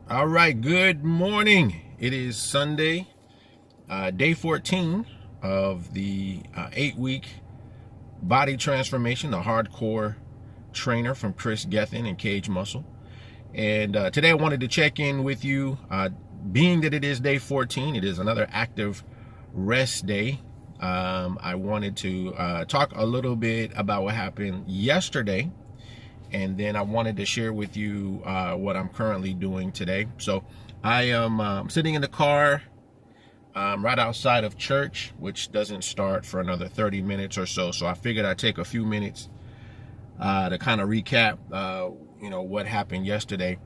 All right, good morning. It is Sunday, day 14 of the 8-week body transformation, the hardcore trainer from Kris, Gethin, and Cage Muscle. And today I wanted to check in with you. Being that it is day 14, it is another active rest day. I wanted to talk a little bit about what happened yesterday. And then I wanted to share with you what I'm currently doing today. So I am sitting in the car right outside of church, which doesn't start for another 30 minutes or so. So I figured I'd take a few minutes to kind of recap, what happened yesterday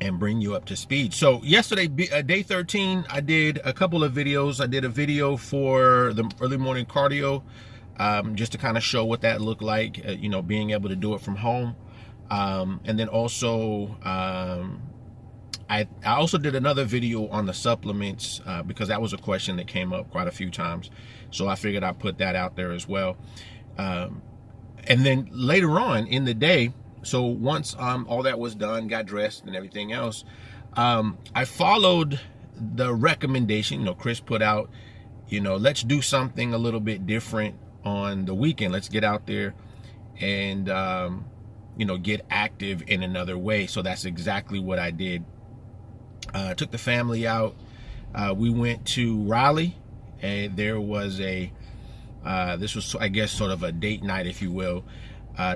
and bring you up to speed. So yesterday, day 13, I did a couple of videos. I did a video for the early morning cardio, just to kind of show what that looked like, being able to do it from home. And then also, I also did another video on the supplements, because that was a question that came up quite a few times. So I figured I'd put that out there as well. And then later on in the day, so once all that was done, got dressed and everything else, I followed the recommendation. Kris put out, let's do something a little bit different on the weekend. Let's get out there and get active in another way. So that's exactly what I did. Took the family out. We went to Raleigh, and there was this was, I guess, sort of a date night, if you will.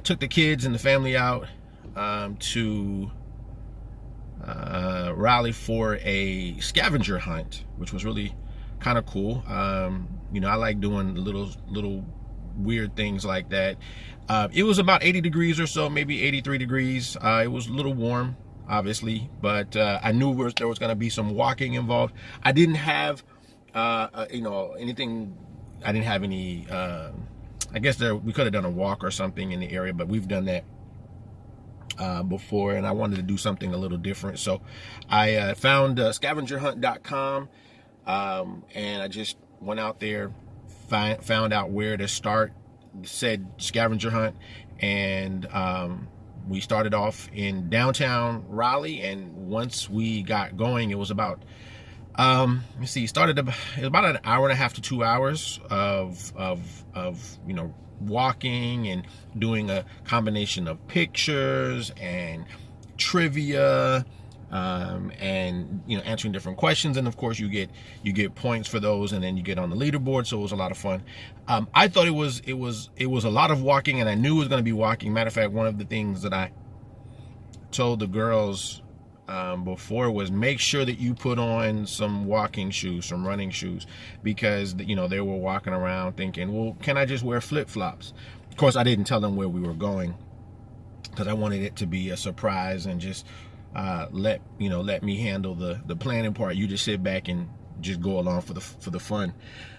Took the kids and the family out to Raleigh for a scavenger hunt, which was really kind of cool. I like doing little weird things like that. It was about 80 degrees or so, maybe 83 degrees. It was a little warm, obviously, but I knew there was going to be some walking involved. I didn't have anything. I didn't have any. I guess we could have done a walk or something in the area, but we've done that before, and I wanted to do something a little different. So I found scavengerhunt.com, and I just went out there, found out where to start, said scavenger hunt, and we started off in downtown Raleigh. And once we got going, it was about it was about an hour and a half to 2 hours of walking and doing a combination of pictures and trivia, and answering different questions. And of course you get points for those, and then you get on the leaderboard. So it was a lot of fun. I thought it was a lot of walking, and I knew it was going to be walking. Matter of fact, one of the things that I told the girls before was make sure that you put on some walking shoes, some running shoes, because they were walking around thinking, well, can I just wear flip-flops? Of course, I didn't tell them where we were going, because I wanted it to be a surprise and just let me handle the planning part. You just sit back and just go along for the fun.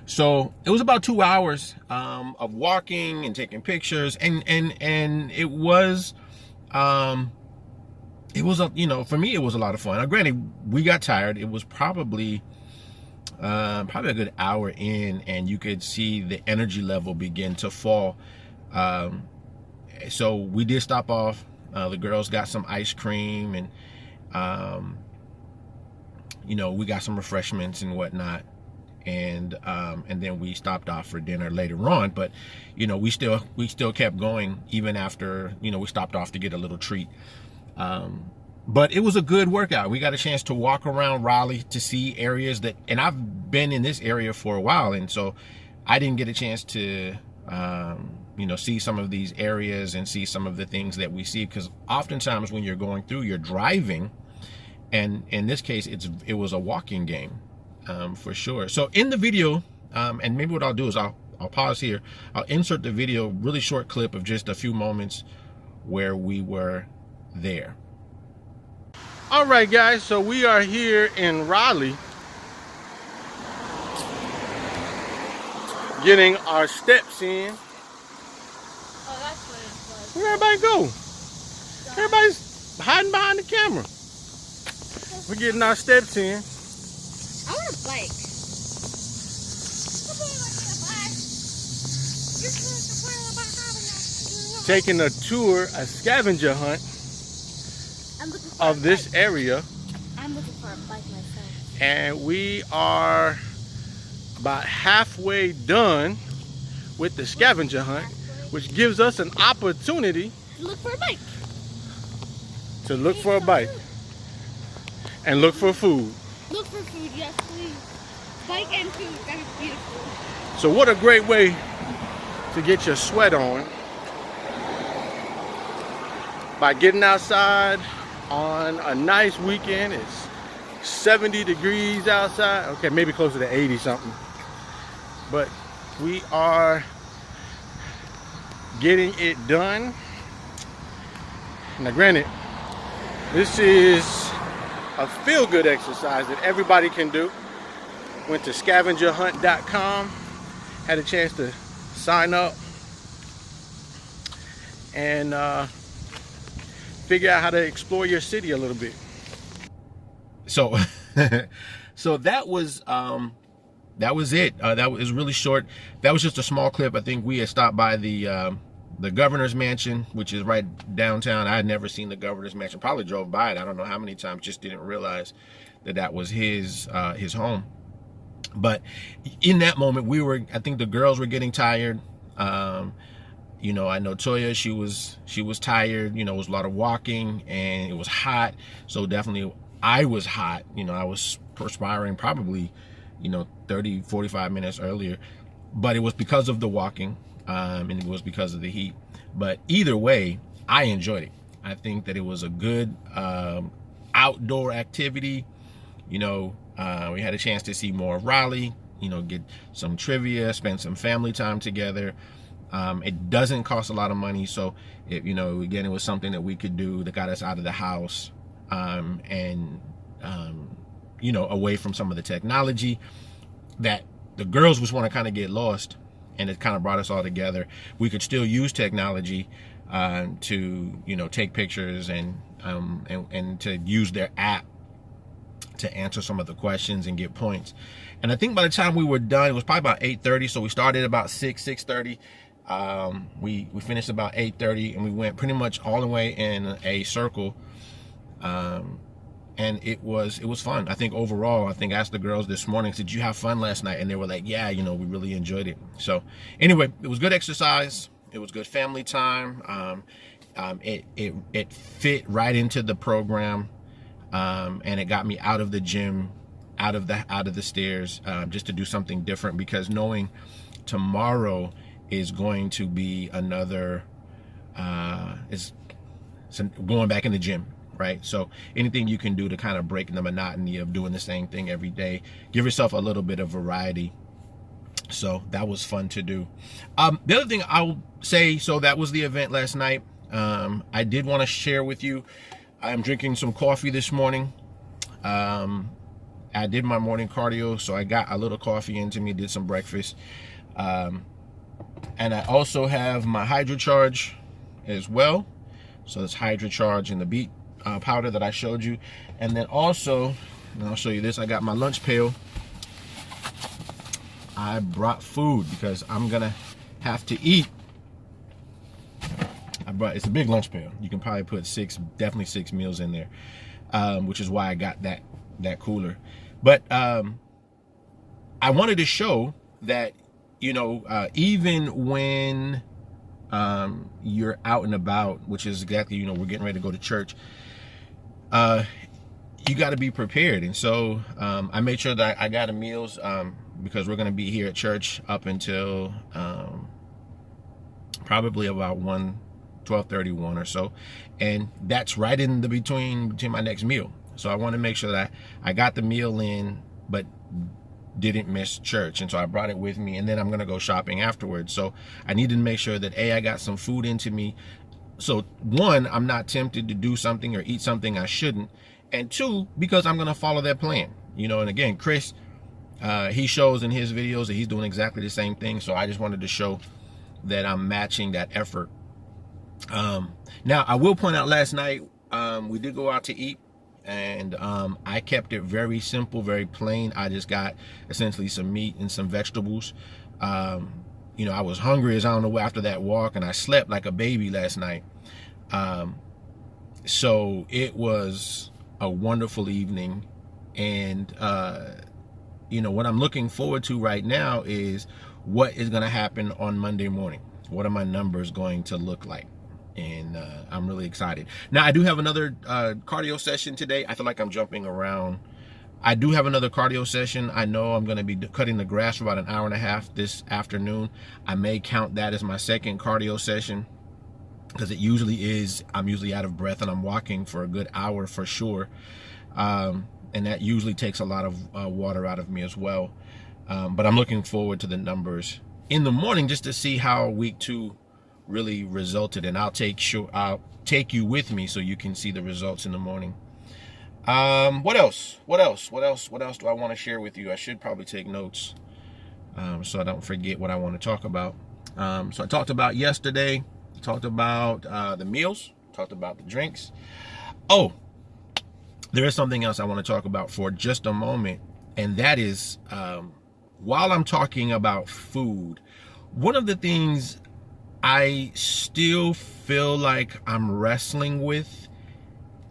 So it was about 2 hours of walking and taking pictures, and it was for me, it was a lot of fun. Now, granted, we got tired. It was probably a good hour in, and you could see the energy level begin to fall. So we did stop off. The girls got some ice cream, and we got some refreshments and whatnot. And then we stopped off for dinner later on. But we still kept going even after we stopped off to get a little treat. But it was a good workout. We got a chance to walk around Raleigh to see areas and I've been in this area for a while, and so I didn't get a chance to see some of these areas and see some of the things that we see, because oftentimes when you're going through, you're driving, and in this case it was a walking game, for sure. So in the video, and maybe what I'll do is I'll pause here, I'll insert the video, really short clip of just a few moments where we were there. All right, guys, so we are here in Raleigh getting our steps in. Oh, that's what it was. Where'd everybody go? Everybody's hiding behind the camera. We're getting our steps in. I want a bike. Taking a tour, a scavenger hunt of this area. I'm looking for a bike myself. And we are about halfway done with the scavenger hunt, which gives us an opportunity Look for a bike. to look for a bike and look for food. Look for food, yes, please. Bike and food, that is beautiful. So what a great way to get your sweat on by getting outside on a nice weekend. It's 70 degrees outside. Okay, maybe closer to 80 something. But we are getting it done. Now granted, this is a feel-good exercise that everybody can do. Went to scavengerhunt.com, had a chance to sign up and figure out how to explore your city a little bit. So so that was it. That was really short. That was just a small clip. I think we had stopped by the governor's mansion, which is right downtown. I had never seen the governor's mansion. Probably drove by it, I don't know how many times, just didn't realize that was his home. But in that moment, I think the girls were getting tired. You know, I know Toya, she was tired. You know, it was a lot of walking and it was hot. So definitely I was hot. You know, I was perspiring probably, 30, 45 minutes earlier. But it was because of the walking, and it was because of the heat. But either way, I enjoyed it. I think that it was a good outdoor activity. We had a chance to see more of Raleigh, get some trivia, spend some family time together. It doesn't cost a lot of money, so again, it was something that we could do that got us out of the house, and away from some of the technology that the girls just want to kind of get lost, and it kind of brought us all together. We could still use technology to take pictures and to use their app to answer some of the questions and get points. And I think by the time we were done, it was probably about 8:30. So we started about 6:30. We finished about 8:30, and we went pretty much all the way in a circle. And it was fun. I think overall, I asked the girls this morning, did you have fun last night? And they were like, yeah, we really enjoyed it. So anyway, it was good exercise. It was good family time. It fit right into the program. And it got me out of the gym, out of the stairs, just to do something different, because knowing tomorrow is going to be another, is going back in the gym, right? So anything you can do to kind of break the monotony of doing the same thing every day, give yourself a little bit of variety. So that was fun to do. The other thing I'll say, so that was the event last night. I did want to share with you, I'm drinking some coffee this morning. I did my morning cardio, so I got a little coffee into me, did some breakfast. And I also have my HydroCharge as well. So it's HydroCharge and the beet powder that I showed you. And then also, and I'll show you this, I got my lunch pail. I brought food because I'm gonna have to eat. It's a big lunch pail. You can probably put definitely six meals in there, which is why I got that cooler. But I wanted to show that, even when you're out and about, which is exactly, we're getting ready to go to church, you got to be prepared. And so I made sure that I got a meals, because we're going to be here at church up until probably about 12:31 or so, and that's right in the between my next meal. So I want to make sure that I got the meal in, but didn't miss church. And so I brought it with me, and then I'm going to go shopping afterwards. So I needed to make sure that I got some food into me. So one, I'm not tempted to do something or eat something I shouldn't, and two, because I'm going to follow that plan. And again, Kris, he shows in his videos that he's doing exactly the same thing. So I just wanted to show that I'm matching that effort. Now I will point out, last night we did go out to eat, and I kept it very simple, very plain. I just got essentially some meat and some vegetables. I was hungry as I don't know after that walk, and I slept like a baby last night. So it was a wonderful evening. And, what I'm looking forward to right now is what is going to happen on Monday morning. What are my numbers going to look like? And I'm really excited. Now, I do have another cardio session today. I feel like I'm jumping around. I do have another cardio session. I know I'm going to be cutting the grass for about an hour and a half this afternoon. I may count that as my second cardio session because it usually is. I'm usually out of breath and I'm walking for a good hour for sure. And that usually takes a lot of water out of me as well. But I'm looking forward to the numbers in the morning just to see how week 2 really resulted. And I'll take you with me so you can see the results in the morning. What else do I want to share with you? I should probably take notes so I don't forget what I want to talk about. So I talked about yesterday, talked about the meals, talked about the drinks. Oh, there is something else I want to talk about for just a moment, and that is while I'm talking about food, one of the things I still feel like I'm wrestling with,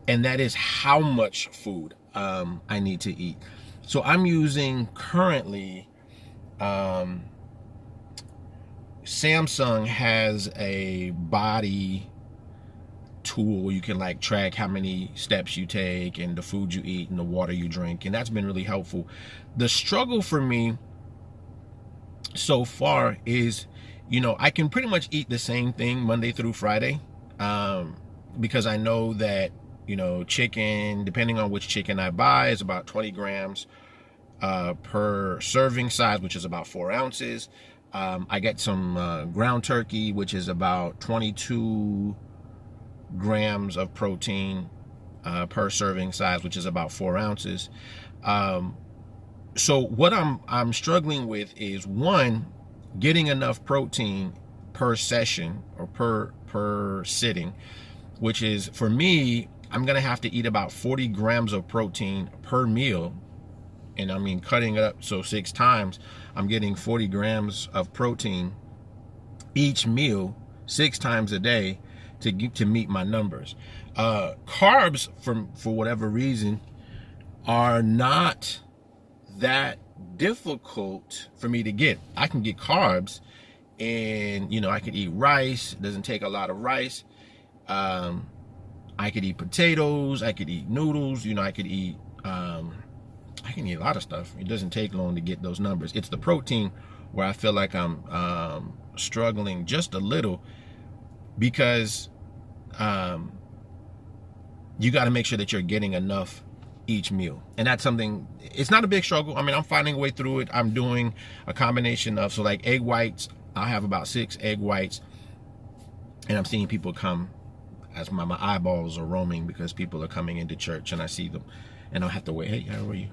and that is how much food I need to eat. So I'm using currently, Samsung has a body tool where you can like track how many steps you take and the food you eat and the water you drink, and that's been really helpful. The struggle for me so far is, I can pretty much eat the same thing Monday through Friday, because I know that chicken, depending on which chicken I buy, is about 20 grams per serving size, which is about 4 ounces. I get some ground turkey, which is about 22 grams of protein per serving size, which is about 4 ounces. So what I'm struggling with is, one, getting enough protein per session or per sitting, which is, for me, I'm gonna have to eat about 40 grams of protein per meal. And I mean, cutting it up, so 6 times, I'm getting 40 grams of protein each meal 6 times a day to meet my numbers. Carbs, for whatever reason, are not that difficult for me to get. I can get carbs, and I could eat rice. It doesn't take a lot of rice. I could eat potatoes. I could eat noodles. I could eat. I can eat a lot of stuff. It doesn't take long to get those numbers. It's the protein where I feel like I'm struggling just a little, because you got to make sure that you're getting enough each meal. And that's something, it's not a big struggle. I mean, I'm finding a way through it. I'm doing a combination of, so like egg whites, I'll have about 6 egg whites, and I'm seeing people come as my eyeballs are roaming because people are coming into church and I see them and I'll have to wait. Hey, how are you?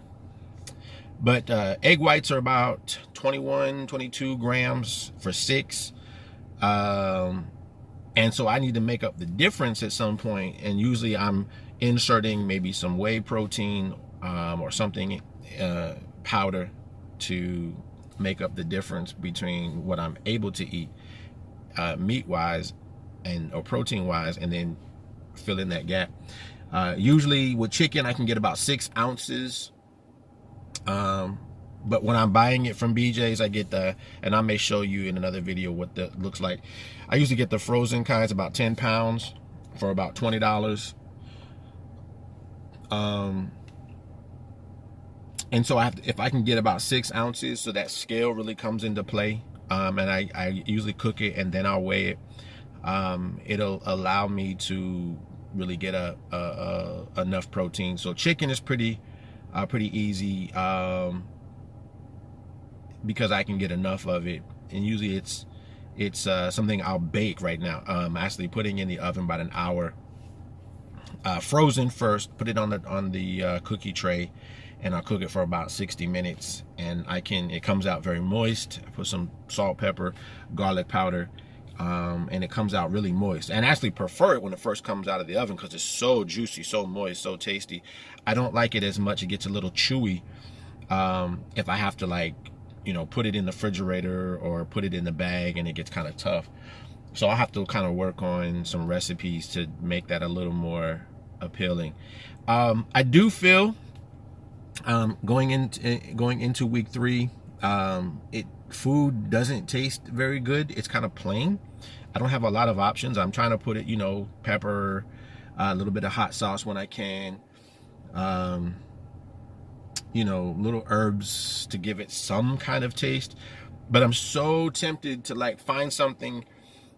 But egg whites are about 21, 22 grams for 6. And so I need to make up the difference at some point. And usually I'm inserting maybe some whey protein or something, powder, to make up the difference between what I'm able to eat meat-wise or protein-wise, and then fill in that gap. Usually with chicken, I can get about 6 ounces. But when I'm buying it from BJ's, I get and I may show you in another video what that looks like. I usually get the frozen kinds, about 10 pounds for about $20. And so if I can get about 6 ounces, so that scale really comes into play. And I usually cook it and then I'll weigh it. It'll allow me to really get enough protein. So chicken is pretty easy, because I can get enough of it. And usually it's something I'll bake right now. Actually putting in the oven about an hour, frozen first, put it on the cookie tray, and I'll cook it for about 60 minutes. And it comes out very moist. I put some salt, pepper, garlic powder, and it comes out really moist. And I actually prefer it when it first comes out of the oven because it's so juicy, so moist, so tasty. I don't like it as much. It gets a little chewy if I have to put it in the refrigerator or put it in the bag, and it gets kind of tough. So I'll have to kind of work on some recipes to make that a little more appealing. I do feel going into week 3, food doesn't taste very good. It's kind of plain. I don't have a lot of options. I'm trying to put it, you know, pepper, a little bit of hot sauce when I can, you know, little herbs to give it some kind of taste. But I'm so tempted to like find something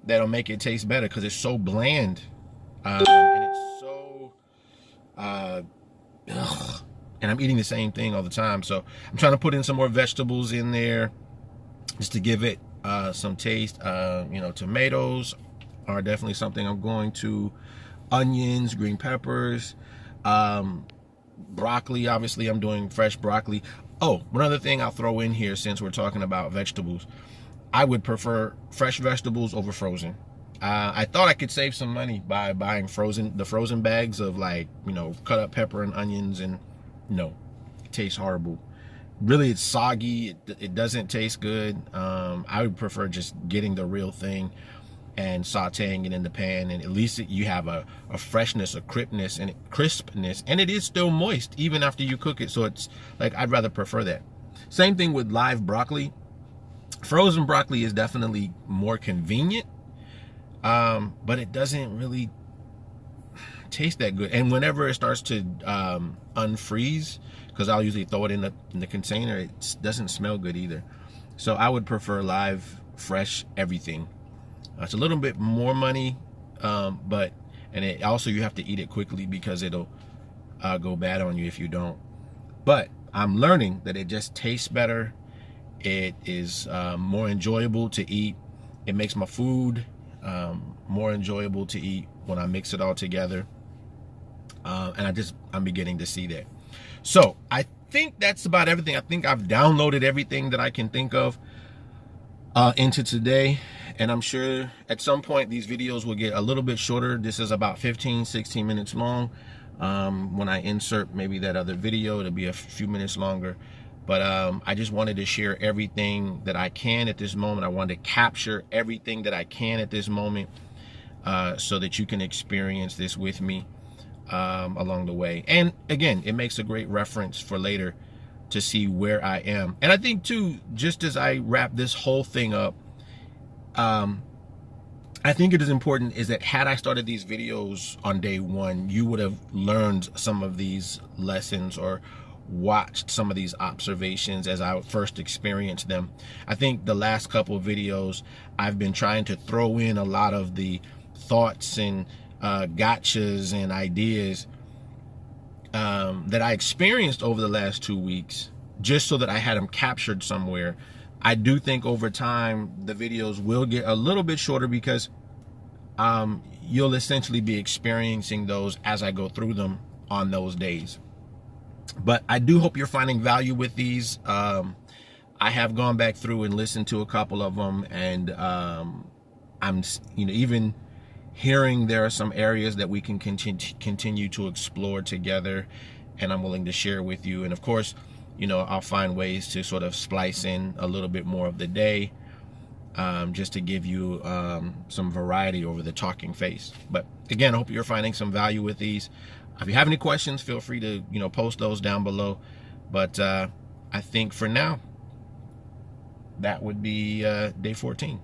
that'll make it taste better because it's so bland, and it's so and I'm eating the same thing all the time. So I'm trying to put in some more vegetables in there just to give it some taste. You know, tomatoes are definitely something I'm going to. Onions, green peppers, broccoli. Obviously, I'm doing fresh broccoli. Oh, one other thing I'll throw in here since we're talking about vegetables. I would prefer fresh vegetables over frozen. I thought I could save some money by buying the frozen bags of, like, you know, cut up pepper and onions, and no, it tastes horrible. Really, it's soggy. It doesn't taste good. I would prefer just getting the real thing and sauteing it in the pan, and at least you have a freshness, a crispness, and it is still moist even after you cook it. So it's like, I'd rather prefer that. Same thing with live broccoli. Frozen broccoli is definitely more convenient, but it doesn't really taste that good. And whenever it starts to unfreeze, because I'll usually throw it in the container, it doesn't smell good either. So I would prefer live, fresh everything. It's a little bit more money, and it also, you have to eat it quickly because it'll go bad on you if you don't. But I'm learning that it just tastes better. It is more enjoyable to eat. It makes my food more enjoyable to eat when I mix it all together. And I'm beginning to see that. So I think that's about everything. I think I've downloaded everything that I can think of into today. And I'm sure at some point these videos will get a little bit shorter. This is about 15-16 minutes long. When I insert maybe that other video, it'll be a few minutes longer. But I just wanted to share everything that I can at this moment. I wanted to capture everything that I can at this moment, so that you can experience this with me along the way. And again, it makes a great reference for later to see where I am. And I think too, just as I wrap this whole thing up, I think it is important is that had I started these videos on day 1, you would have learned some of these lessons or watched some of these observations as I first experienced them. I think the last couple of videos, I've been trying to throw in a lot of the thoughts and gotchas and ideas that I experienced over the last 2 weeks, just so that I had them captured somewhere. I do think over time the videos will get a little bit shorter because you'll essentially be experiencing those as I go through them on those days. But I do hope you're finding value with these. I have gone back through and listened to a couple of them, and I'm, you know, even hearing there are some areas that we can continue to explore together, and I'm willing to share with you. And of course, you know, I'll find ways to sort of splice in a little bit more of the day, just to give you some variety over the talking face. But again, I hope you're finding some value with these. If you have any questions, feel free to, you know, post those down below. But I think for now, that would be day 14.